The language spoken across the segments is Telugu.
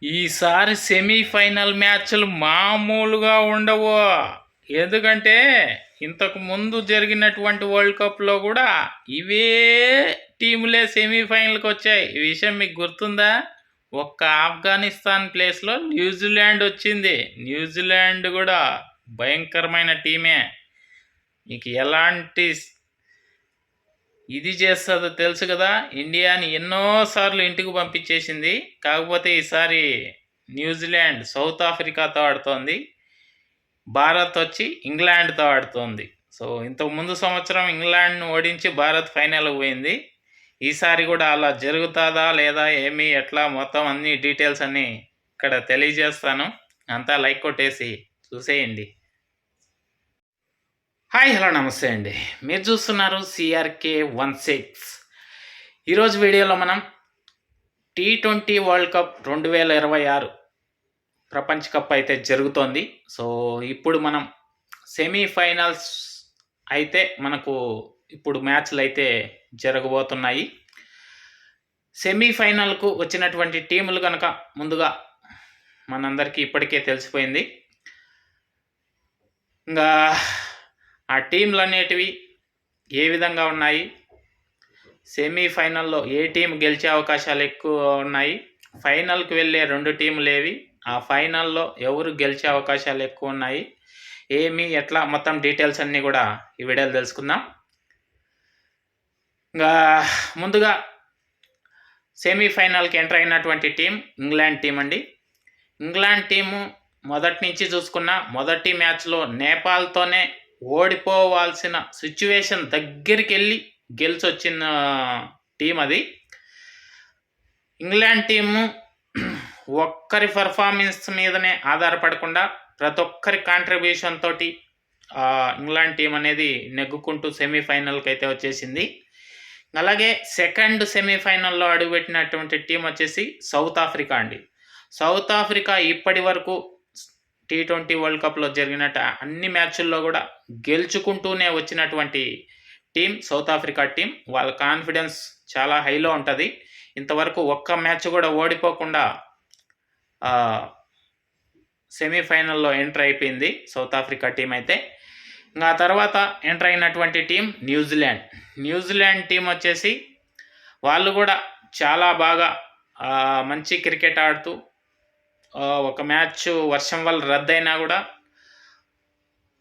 ఈసారి సెమీఫైనల్ మ్యాచ్లు మామూలుగా ఉండవు. ఎందుకంటే ఇంతకు ముందు జరిగినటువంటి వరల్డ్ కప్లో కూడా ఇవే టీములే సెమీఫైనల్కి వచ్చాయి. ఈ విషయం మీకు గుర్తుందా? ఒక్క ఆఫ్ఘనిస్తాన్ ప్లేస్లో న్యూజిలాండ్ వచ్చింది. న్యూజిలాండ్ కూడా భయంకరమైన టీమే. మీకు ఎలాంటి ఇది చేస్తుందో తెలుసు కదా. ఇండియాని ఎన్నోసార్లు ఇంటికి పంపించేసింది. కాకపోతే ఈసారి న్యూజిలాండ్ సౌత్ ఆఫ్రికాతో ఆడుతోంది, భారత్ వచ్చి ఇంగ్లాండ్తో ఆడుతోంది. సో ఇంతకు ముందు సంవత్సరం ఇంగ్లాండ్ను ఓడించి భారత్ ఫైనల్కి పోయింది. ఈసారి కూడా అలా జరుగుతుందా లేదా ఏమి ఎట్లా మొత్తం అన్ని డీటెయిల్స్ అన్నీ ఇక్కడ తెలియజేస్తాను. అంతా లైక్ కొట్టేసి చూసేయండి. హాయ్, హలో, నమస్తే అండి. మీరు చూస్తున్నారు సిఆర్కే 16. ఈరోజు వీడియోలో మనం T20 వరల్డ్ కప్ 2026 ప్రపంచ కప్ అయితే జరుగుతోంది. సో ఇప్పుడు మనం సెమీఫైనల్స్ అయితే మనకు ఇప్పుడు మ్యాచ్లు అయితే జరగబోతున్నాయి. సెమీఫైనల్కు వచ్చినటువంటి టీములు కనుక ముందుగా మనందరికీ ఇప్పటికే తెలిసిపోయింది. ఇంకా ఆ టీంలు అనేటివి ఏ విధంగా ఉన్నాయి, సెమీఫైనల్లో ఏ టీం గెలిచే అవకాశాలు ఎక్కువ ఉన్నాయి, ఫైనల్కి వెళ్ళే 2 టీములు ఏవి, ఆ ఫైనల్లో ఎవరు గెలిచే అవకాశాలు ఎక్కువ ఉన్నాయి, ఏమి ఎట్లా మొత్తం డీటెయిల్స్ అన్నీ కూడా ఈ వీడియోలో తెలుసుకుందాం. ఇంకా ముందుగా సెమీఫైనల్కి ఎంటర్ అయినటువంటి టీం ఇంగ్లాండ్ టీం అండి. ఇంగ్లాండ్ టీము మొదటి నుంచి చూసుకున్న మొదటి మ్యాచ్లో నేపాల్తోనే ఓడిపోవాల్సిన సిచ్యువేషన్ దగ్గరికి వెళ్ళి గెలిచి వచ్చిన టీం అది. ఇంగ్లాండ్ టీము ఒక్కరి పర్ఫార్మెన్స్ మీదనే ఆధారపడకుండా ప్రతి ఒక్కరి కాంట్రిబ్యూషన్ తోటి ఇంగ్లాండ్ టీం అనేది నెగ్గుకుంటూ సెమీఫైనల్కి అయితే వచ్చేసింది. అలాగే సెకండ్ సెమీఫైనల్లో అడుగుపెట్టినటువంటి టీం వచ్చేసి సౌత్ ఆఫ్రికా అండి. సౌత్ ఆఫ్రికా ఇప్పటి వరకు T20 వరల్డ్ కప్లో జరిగినట్టు అన్ని మ్యాచ్ల్లో కూడా గెలుచుకుంటూనే వచ్చినటువంటి టీం సౌత్ ఆఫ్రికా టీం. వాళ్ళ కాన్ఫిడెన్స్ చాలా హైలో ఉంటుంది. ఇంతవరకు ఒక్క మ్యాచ్ కూడా ఓడిపోకుండా సెమీఫైనల్లో ఎంటర్ అయిపోయింది సౌత్ ఆఫ్రికా టీం అయితే. ఇంకా తర్వాత ఎంటర్ అయినటువంటి టీం న్యూజిలాండ్. న్యూజిలాండ్ టీం వచ్చేసి వాళ్ళు కూడా చాలా బాగా మంచి క్రికెట్ ఆడుతూ ఒక మ్యాచ్ వర్షం వల్ల రద్దయినా కూడా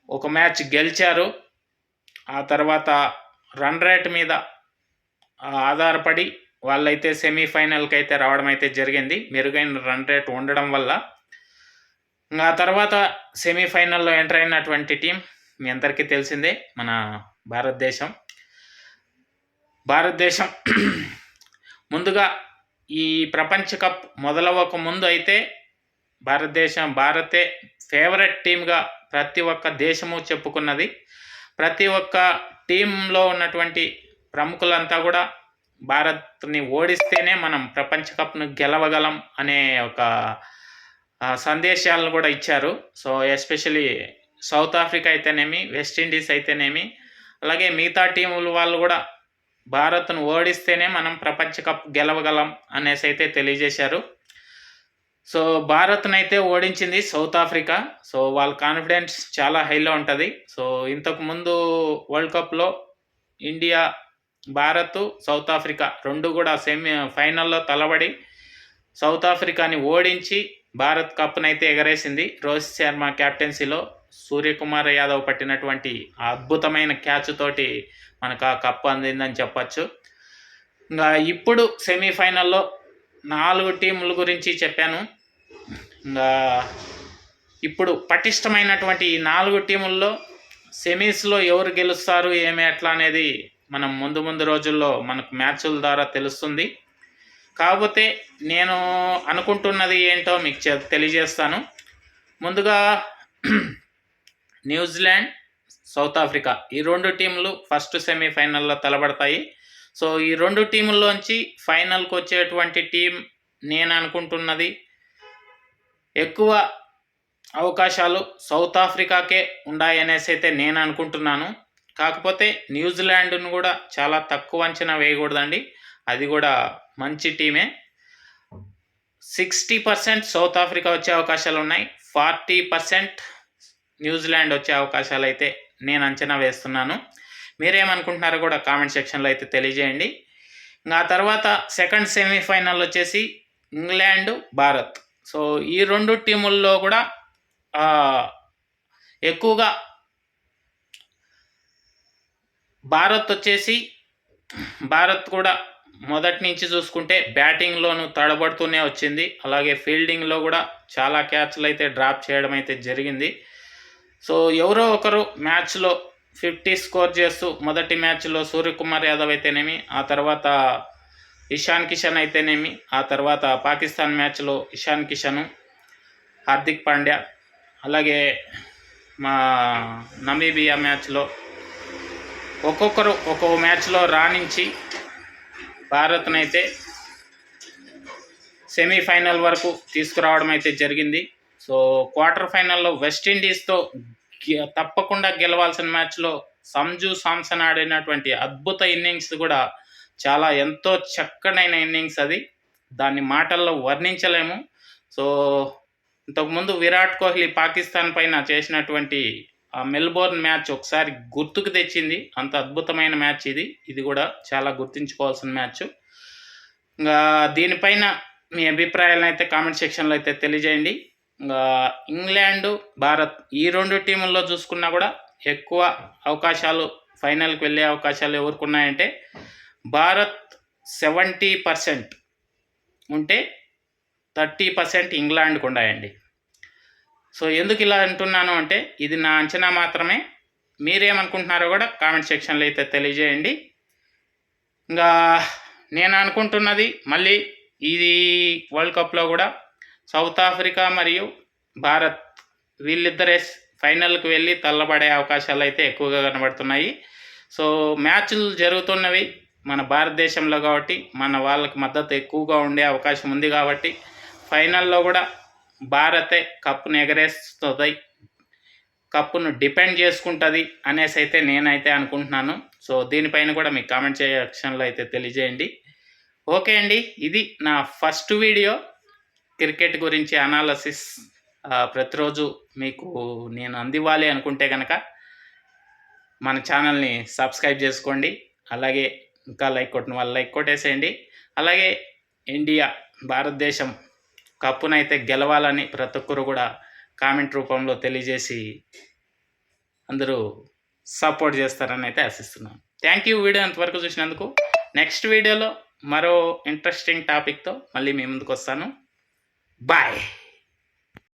ఒక మ్యాచ్ గెలిచారు. ఆ తర్వాత రన్ రేట్ మీద ఆధారపడి వాళ్ళైతే సెమీఫైనల్కి అయితే రావడం అయితే జరిగింది, మెరుగైన రన్ రేట్ ఉండడం వల్ల. ఆ తర్వాత సెమీఫైనల్లో ఎంటర్ అయినటువంటి టీం మీ అందరికీ తెలిసిందే, మన భారతదేశం. ముందుగా ఈ ప్రపంచ కప్ మొదలవ్వక ముందు అయితే భారతే ఫేవరెట్ టీమ్గా ప్రతి ఒక్క దేశము చెప్పుకున్నది. ప్రతి ఒక్క టీంలో ఉన్నటువంటి ప్రముఖులంతా కూడా భారత్ని ఓడిస్తేనే మనం ప్రపంచ కప్ను గెలవగలం అనే ఒక సందేశాలను కూడా ఇచ్చారు. సో ఎస్పెషలీ సౌత్ ఆఫ్రికా అయితేనేమి, వెస్టిండీస్ అయితేనేమి, అలాగే మిగతా టీముల వాళ్ళు కూడా భారత్ను ఓడిస్తేనే మనం ప్రపంచ కప్ గెలవగలం అనేసి అయితే తెలియజేశారు. సో భారత్ని అయితే ఓడించింది సౌత్ ఆఫ్రికా. సో వాళ్ళ కాన్ఫిడెన్స్ చాలా హైలో ఉంటుంది. సో ఇంతకు ముందు వరల్డ్ కప్లో ఇండియా, భారత్, సౌత్ ఆఫ్రికా 2 కూడా ఫైనల్లో తలబడి సౌత్ ఆఫ్రికాని ఓడించి భారత్ కప్ను అయితే ఎగరేసింది. రోహిత్ శర్మ క్యాప్టెన్సీలో సూర్యకుమార్ యాదవ్ పట్టినటువంటి అద్భుతమైన క్యాచ్ తోటి మనకు ఆ కప్ అందిందని చెప్పచ్చు. ఇంకా ఇప్పుడు సెమీఫైనల్లో 4 టీముల గురించి చెప్పాను. ఇంకా ఇప్పుడు పటిష్టమైనటువంటి ఈ 4 టీముల్లో సెమీస్లో ఎవరు గెలుస్తారు ఏమి ఎట్లా అనేది మనం ముందు రోజుల్లో మనకు మ్యాచ్ల ద్వారా తెలుస్తుంది. కాకపోతే నేను అనుకుంటున్నది ఏంటో మీకు తెలియజేస్తాను. ముందుగా న్యూజిలాండ్, సౌత్ ఆఫ్రికా ఈ 2 టీంలు ఫస్ట్ సెమీఫైనల్లో తలబడతాయి. సో ఈ 2 టీముల్లోంచి ఫైనల్కి వచ్చేటువంటి టీం నేను అనుకుంటున్నది ఎక్కువ అవకాశాలు సౌత్ ఆఫ్రికాకే ఉన్నాయనేసి అయితే నేను అనుకుంటున్నాను. కాకపోతే న్యూజిలాండ్ను కూడా చాలా తక్కువ అంచనా వేయకూడదండి, అది కూడా మంచి టీమే. 60% సౌత్ ఆఫ్రికా వచ్చే అవకాశాలు ఉన్నాయి. 40% న్యూజిలాండ్ వచ్చే అవకాశాలు అయితే నేను అంచనా వేస్తున్నాను. మీరేమనుకుంటున్నారో కూడా కామెంట్ సెక్షన్లో అయితే తెలియజేయండి. ఆ తర్వాత సెకండ్ సెమీఫైనల్ వచ్చేసి ఇంగ్లాండ్, భారత్. సో ఈ 2 టీముల్లో కూడా ఎక్కువగా భారత్ కూడా మొదటి నుంచి చూసుకుంటే బ్యాటింగ్లోనూ తడబడుతూనే వచ్చింది. అలాగే ఫీల్డింగ్లో కూడా చాలా క్యాచ్లు అయితే డ్రాప్ చేయడం అయితే జరిగింది. సో ఎవరో ఒకరు మ్యాచ్లో 50 స్కోర్ చేస్తూ మొదటి మ్యాచ్లో సూర్యకుమార్ యాదవ్ అయితేనేమి, ఆ తర్వాత ఇషాన్ కిషన్ అయితేనేమి, ఆ తర్వాత పాకిస్తాన్ మ్యాచ్లో ఇషాన్ కిషను, హార్దిక్ పాండ్యా, అలాగే మా నమీబియా మ్యాచ్లో ఒక్కొక్కరు ఒక్కో మ్యాచ్లో రాణించి భారత్నైతే సెమీఫైనల్ వరకు తీసుకురావడం అయితే జరిగింది. సో క్వార్టర్ ఫైనల్లో వెస్టిండీస్తో తప్పకుండా గెలవాల్సిన మ్యాచ్లో సంజు సామ్సన్ ఆడినటువంటి అద్భుత ఇన్నింగ్స్ కూడా చాలా ఎంతో చక్కనైన ఇన్నింగ్స్ అది. దాన్ని మాటల్లో వర్ణించలేము. సో ఇంతకుముందు విరాట్ కోహ్లీ పాకిస్తాన్ పైన చేసినటువంటి ఆ మెల్బోర్న్ మ్యాచ్ ఒకసారి గుర్తుకు తెచ్చింది. అంత అద్భుతమైన మ్యాచ్ ఇది కూడా చాలా గుర్తుంచుకోవాల్సిన మ్యాచ్. ఇంకా దీనిపైన మీ అభిప్రాయాలను అయితే కామెంట్ సెక్షన్లో అయితే తెలియజేయండి. ఇంకా ఇంగ్లాండు, భారత్ ఈ 2 టీముల్లో చూసుకున్నా కూడా ఎక్కువ అవకాశాలు ఫైనల్కి వెళ్ళే అవకాశాలు ఎవరికి ఉన్నాయంటే భారత్ 70% ఉంటే 30% ఇంగ్లాండ్కి ఉన్నాయండి. సో ఎందుకు ఇలా అంటున్నాను అంటే ఇది నా అంచనా మాత్రమే. మీరేమనుకుంటున్నారో కూడా కామెంట్ సెక్షన్లో అయితే తెలియజేయండి. ఇంకా నేను అనుకుంటున్నది మళ్ళీ ఇది వరల్డ్ కప్లో కూడా సౌత్ ఆఫ్రికా మరియు భారత్ వీళ్ళిద్దరే ఫైనల్కి వెళ్ళి తల్లబడే అవకాశాలు అయితే ఎక్కువగా కనబడుతున్నాయి. సో మ్యాచ్లు జరుగుతున్నవి మన భారతదేశంలో కాబట్టి మన వాళ్ళకి మద్దతు ఎక్కువగా ఉండే అవకాశం ఉంది కాబట్టి ఫైనల్లో కూడా భారతే కప్పును ఎగరేస్తుంది, కప్పును డిపెండ్ చేసుకుంటుంది అనేసి అయితే నేనైతే అనుకుంటున్నాను. సో దీనిపైన కూడా మీ కామెంట్ సెక్షన్లో అయితే తెలియజేయండి. ఓకే అండి, ఇది నా ఫస్ట్ వీడియో క్రికెట్ గురించి అనాలసిస్. ప్రతిరోజు మీకు నేను అందివ్వాలి అనుకుంటే కనుక మన ఛానల్ని సబ్స్క్రైబ్ చేసుకోండి. అలాగే ఇంకా లైక్ కొట్టిన వాళ్ళు లైక్ కొట్టేసేయండి. అలాగే ఇండియా, భారతదేశం కప్పునైతే గెలవాలని ప్రతి ఒక్కరు కూడా కామెంట్ రూపంలో తెలియజేసి అందరూ సపోర్ట్ చేస్తారని అయితే ఆశిస్తున్నాను. థ్యాంక్ యూ వీడియో అంతవరకు చూసినందుకు. నెక్స్ట్ వీడియోలో మరో ఇంట్రెస్టింగ్ టాపిక్తో మళ్ళీ మీ ముందుకు వస్తాను. బాయ్.